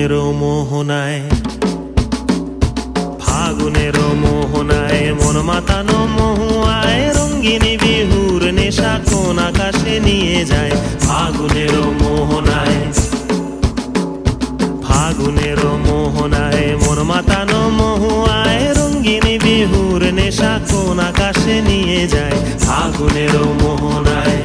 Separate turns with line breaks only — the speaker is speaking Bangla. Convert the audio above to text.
ফাগুনেরও মোহনায়, ফাগুনেরও মোহনায় মন মাতানো মহুয়ায় রঙ্গিনী বিহুর নেশা কোন আকাশে নিয়ে যায়। ফাগুনেরও মোহনায়, ফাগুনেরও মোহনায় মন মাতানো মহুয়ায় রঙ্গিনী বিহুর নেশা কোন আকাশে নিয়ে যায়। ফাগুনেরও মোহনায়।